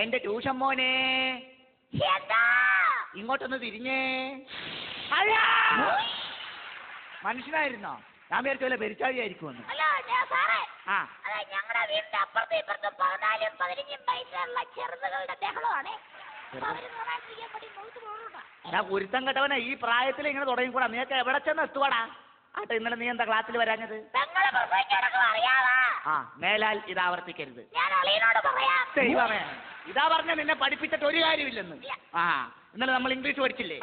എന്റെ ട്യൂഷൻ മോനെ ഇങ്ങോട്ടൊന്ന് തിരിഞ്ഞേ. മനുഷ്യനായിരുന്നോ? ഞാൻ വിചാരിച്ചു വല്ല പെരിച്ചാഴിയായിരിക്കുമെന്ന്. ആ ഞങ്ങളുടെ വീടിന്റെ അപ്പുറത്തും ഇപ്പുറത്തും 14-15 വയസ്സുള്ള ചെറുതുകളുടെ ബഹളമാണ്. ഞാൻ കുരുത്തം കെട്ടവനെ ഈ പ്രായത്തിൽ ഇങ്ങനെ തുടങ്ങിക്കൂടാ. നീയൊക്കെ എവിടെ ചെന്ന് എത്തുവാടാ? ആട്ടെ, ഇന്നലെ നീ എന്താ ക്ലാസ്സിൽ വരാഞ്ഞത്? ആ മേലാൽ ഇത് ആവർത്തിക്കരുത്. ദൈവമേ, ഇതാ പറഞ്ഞ നിന്നെ പഠിപ്പിച്ചിട്ട് ഒരു കാര്യമില്ലെന്ന്. ആ ഇന്നലെ നമ്മൾ ഇംഗ്ലീഷ് പഠിച്ചില്ലേ?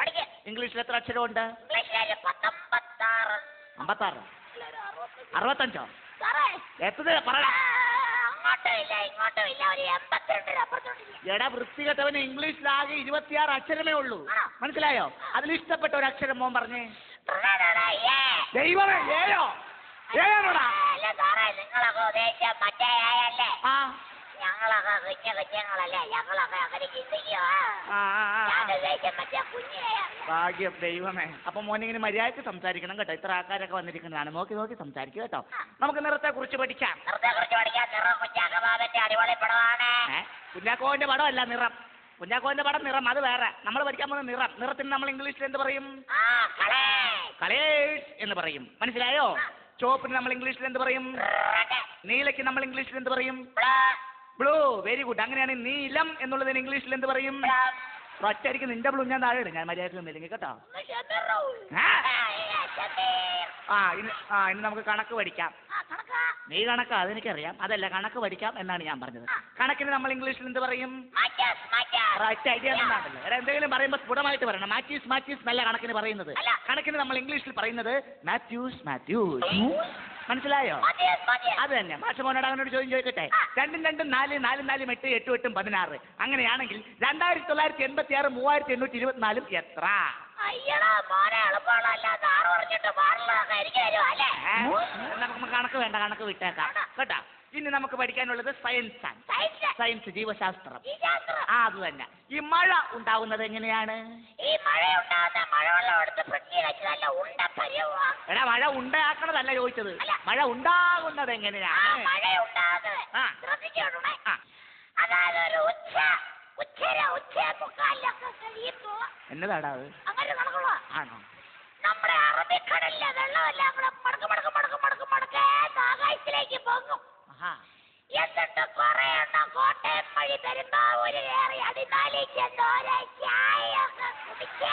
ഇംഗ്ലീഷിൽ എത്ര അക്ഷരമുണ്ട്? 56 65 എത്ര പറടാ? എടാ വൃത്തികെട്ടവന് ഇംഗ്ലീഷിലാകെ 26 അക്ഷരമേ ഉള്ളൂ. മനസ്സിലായോ? അതിൽ ഇഷ്ടപ്പെട്ട ഒരു അക്ഷരം മോൻ പറഞ്ഞേ. ദൈവമേ, ഏയോ ഏയോടാ? നിങ്ങളൊക്കെ ഉദ്ദേശിച്ച മറ്റേ ആ ഞങ്ങളൊക്കെ കുഞ്ഞുങ്ങളല്ലേ, ഞങ്ങളൊക്കെ അങ്ങനെ ചിന്തിക്കുക. ഭാഗ്യം. ദൈവമേ, അപ്പൊ മോനിങ്ങനെ മര്യാദക്ക് സംസാരിക്കണം കേട്ടോ. ഇത്ര ആൾക്കാരൊക്കെ വന്നിരിക്കുന്നതാണ്. നോക്കി നോക്കി സംസാരിക്കുക കേട്ടോ. നമുക്ക് നിറത്തെ കുറിച്ച് പഠിക്കാം. കുഞ്ഞാക്കോവിന്റെ പടമല്ല നിറം. കുഞ്ഞാക്കോവിന്റെ പടം നിറം, അത് വേറെ. നമ്മൾ പഠിക്കാൻ പോകുന്ന നിറം. നിറത്തിന് നമ്മൾ ഇംഗ്ലീഷിൽ എന്ത് പറയും? കളേഴ്സ് എന്ന് പറയും. മനസ്സിലായോ? ചുവപ്പിന് നമ്മൾ ഇംഗ്ലീഷിൽ എന്ത് പറയും? നീലയ്ക്ക് നമ്മൾ ഇംഗ്ലീഷിൽ എന്ത് പറയും? ബ്ലൂ. Very good. അങ്ങനെയാണ് നീലം എന്നുള്ളതിന് ഇംഗ്ലീഷിൽ എന്ത് പറയും? ഒറ്റയ്ക്ക് നിന്റെ ബ്ലൂ ഞാൻ താഴെ ഇടും. ഞാൻ മര്യാദ നിന്നില്ലെങ്കിൽ കേട്ടോ. ഇനി നമുക്ക് കണക്ക് പഠിക്കാം. നീ കണക്കാ, അതെനിക്കറിയാം. അതല്ല, കണക്ക് പഠിക്കാം എന്നാണ് ഞാൻ പറഞ്ഞത്. കണക്കിന് നമ്മൾ ഇംഗ്ലീഷിൽ എന്ത് പറയും? റൈറ്റ് ഐഡിയ എന്നാണല്ലോ. എന്തെങ്കിലും പറയുമ്പോൾ സ്ഫുടമായിട്ട് പറയണം. മാത്യൂസ് നല്ല കണക്കിന് പറയുന്നത്. കണക്കിന് നമ്മൾ ഇംഗ്ലീഷിൽ പറയുന്നത് മാത്യൂസ്. മനസ്സിലായോ? അത് തന്നെ. മാഷമോനോട് അവനോട് ചോദ്യം ചോദിക്കട്ടെ. 2 2 4 4 4 8 8 8 16. അങ്ങനെയാണെങ്കിൽ 2986 3824 എത്ര? നമുക്ക് കണക്ക് വേണ്ട, കണക്ക് വിട്ടേക്കാം കേട്ടോ. ഇനി നമുക്ക് പഠിക്കാനുള്ളത് സയൻസ് ആണ്. സയൻസ്, ജീവശാസ്ത്രം. അത് തന്നെ. ഈ മഴ ഉണ്ടാവുന്നത് എങ്ങനെയാണ്? എടാ, മഴ ഉണ്ടാക്കണതല്ല ചോദിച്ചത്. മഴ ഉണ്ടാകുന്നത് എങ്ങനെയാണ്? എന്നതാടാ അത്? ആണോ? നമ്മുടെ അറബിക്കടലിലെ വെള്ളമെല്ലാം കൂടെ ആകാശത്തിലേക്ക് പോകും. എന്നിട്ട് കുറെ എണ്ണം കോട്ടയം വഴി പെരുമ്പാവൂര് കയറി അടിമാലി ചെന്ന് ഒരാഴ്ചയൊക്കെ കുടിച്ച്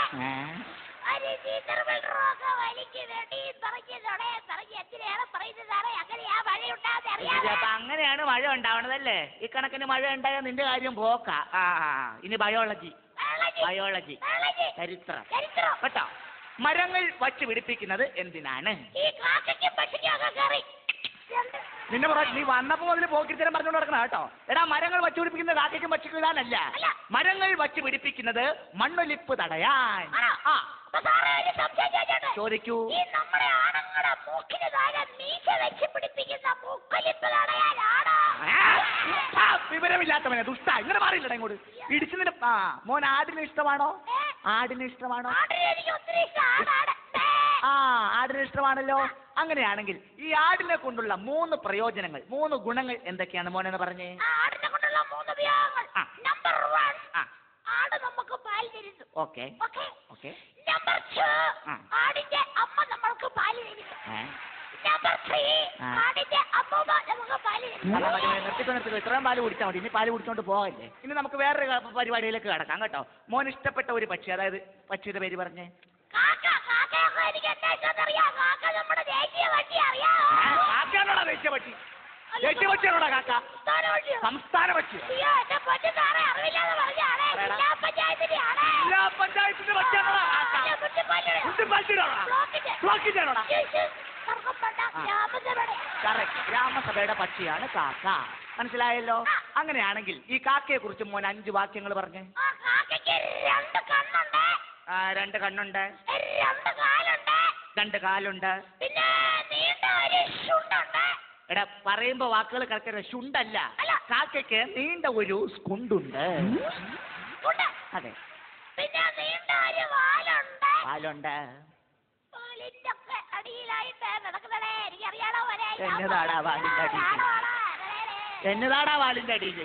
ഒരു നീന്തൽവെള്ളമൊക്കെ വലിക്ക് വേണ്ടി എന്തിനാണ് പറയുന്നതാണ്. അങ്ങനെയാ മഴ ഉണ്ടാകുന്നത് അറിയാം. അപ്പൊ അങ്ങനെയാണ് മഴ ഉണ്ടാവണതല്ലേ? ഈ കണക്കിന് മഴ ഉണ്ടായാൽ നിന്റെ കാര്യം പോക്കാ. ഇനി ബയോളജി, ചരിത്രം കേട്ടോ. മരങ്ങൾ വച്ച് പിടിപ്പിക്കുന്നത് എന്തിനാണ്? നിന്നെ നീ വന്നപ്പോ മുതൽ പോക്കിരിത്തരം പറഞ്ഞുകൊണ്ട് നടക്കണം കേട്ടോ. എടാ, മരങ്ങൾ വച്ചു പിടിപ്പിക്കുന്നത് കാക്കയ്ക്കും പക്ഷിക്കും ഇടാനല്ല. മരങ്ങൾ വച്ച് പിടിപ്പിക്കുന്നത് മണ്ണൊലിപ്പ് തടയാൻ. ചോദിക്കൂ. വിവരമില്ലാത്തവനെ ദുഷ്ട, ഇങ്ങനെ മാറിയില്ലടാ ഇങ്ങോട്ട്. ഇടിച്ചു നിന്റെ മോൻ ആടിന് ഇഷ്ടമാണോ? ആടിന് ഇഷ്ടമാണോ? ആടിന് ഇഷ്ടമാണല്ലോ. അങ്ങനെയാണെങ്കിൽ ഈ ആടിനെ കൊണ്ടുള്ള 3 പ്രയോജനങ്ങൾ, 3 ഗുണങ്ങൾ എന്തൊക്കെയാണ് മോനെന്ന് പറഞ്ഞേ? ആടിനെ കൊണ്ടുള്ള 3 ഉപയോഗങ്ങൾ. നമ്പർ 1, ആട് നമുക്ക് പാൽ തരുന്നു. ഓക്കെ. നമ്പർ 2, ആടിന്റെ അമ്മ നമ്മൾക്ക് പാൽ തരുന്നു. നമ്പർ 3, ആടിന്റെ അമ്മൂമ്മ നമുക്ക് പാൽ തരുന്നു. നിർത്തിക്കോ, ഇത്രയും പാല് കുടിച്ചാൽ മതി. ഇനി പാല് കുടിച്ചോണ്ട് പോകല്ലേ. ഇനി നമുക്ക് വേറൊരു പരിപാടിയിലേക്ക് കിടക്കാം കേട്ടോ. മോൻ ഇഷ്ടപ്പെട്ട ഒരു പക്ഷി, അതായത് പക്ഷിയുടെ പേര് പറഞ്ഞേ. കാക്കയാണോടാ ദേശീയ പക്ഷി? ദേശീയ പക്ഷിയാണോടാ കാക്ക? സംസ്ഥാന പക്ഷി. ജില്ലാ പഞ്ചായത്തിന്റെ പക്ഷിയാണോടാ കാക്ക? ഗ്രാമസഭയുടെ പക്ഷിയാണ് കാക്ക. മനസ്സിലായല്ലോ? അങ്ങനെയാണെങ്കിൽ ഈ കാക്കയെ കുറിച്ച് മോൻ 5 വാക്യങ്ങൾ പറഞ്ഞേ. 2 കണ്ണുണ്ട്, 2 കാലുണ്ട്, എടാ പറയുമ്പോ വാക്കുകൾ കറക്റ്റ്. ശുണ്ടല്ല, കാക്കയ്ക്ക് നീണ്ട ഒരു സ്കുണ്ടുണ്ട്. അതെ, വാലുണ്ട്. എന്നതാടാ വാലിന്റെ അടിയിൽ എന്നതാടാ വാലിന്റെ അടിയിൽ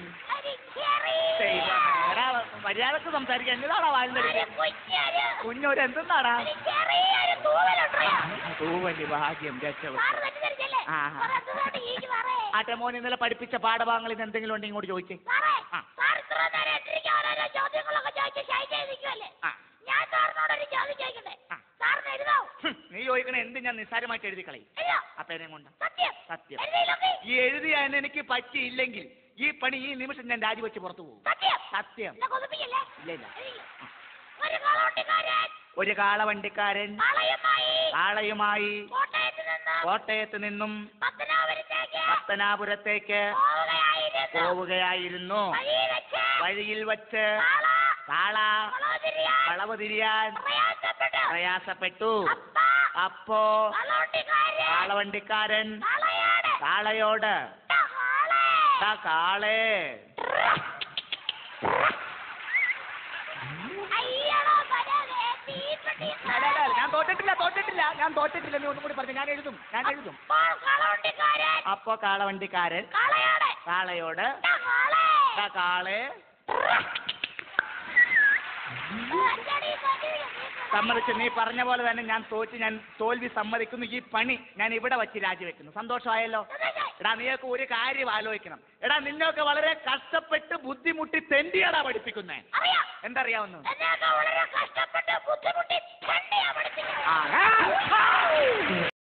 എടാ മര്യാദക്ക് സംസാരിക്കുക എന്നതാടാ വാലിന്റെ അടിയിൽ കുഞ്ഞൊരു എന്തെന്നാടാ തൂവല് ഭാഗ്യം രക്ഷപ്പെട്ടു ആട്ടെ മോൻ ഇന്നലെ പഠിപ്പിച്ച പാഠഭാഗങ്ങളിൽ നിന്ന് എന്തെങ്കിലും ഉണ്ടെങ്കിൽ ഇങ്ങോട്ട് ചോദിച്ചേ നീ ചോദിക്കണ എന്ത് ഞാൻ നിസ്സാരമായിട്ട് എഴുതി കളയും അപ്പേനെ കൊണ്ട് സത്യം ഈ എഴുതിയ എനിക്ക് പറ്റിയില്ലെങ്കിൽ ഈ പണി ഈ നിമിഷം ഞാൻ രാജിവെച്ച് പുറത്തു പോകും സത്യം ഇല്ല ഇല്ല ഒരു കാളവണ്ടിക്കാരൻ കാളയുമായി കോട്ടയത്ത് നിന്നും പത്തനാപുരത്തേക്ക് പോവുകയായിരുന്നു. വഴിയിൽ വച്ച് കാള വളവ് തിരിയാൻ പ്രയാസപ്പെട്ടു. അപ്പോ കാളവണ്ടിക്കാരൻ കാളയോട് കാളേ ഞാൻ തോറ്റിട്ടില്ല നീ ഒന്നും കൂടി പറഞ്ഞു. ഞാൻ എഴുതും. അപ്പോ കാളവണ്ടിക്കാരൻ കാളയോട് കാളേ സമ്മതിച്ചു. നീ പറഞ്ഞ പോലെ തന്നെ ഞാൻ തോൽവി സമ്മതിക്കുന്നു. ഈ പണി ഞാൻ ഇവിടെ വച്ച് രാജിവെക്കുന്നു. സന്തോഷമായല്ലോ? എടാ നീയൊക്കെ ഒരു കാര്യം ആലോചിക്കണം. എടാ നിന്നൊക്കെ വളരെ കഷ്ടപ്പെട്ട് ബുദ്ധിമുട്ടി തെണ്ടിയാടാ പഠിപ്പിക്കുന്നേ. എന്തറിയാവുന്നു?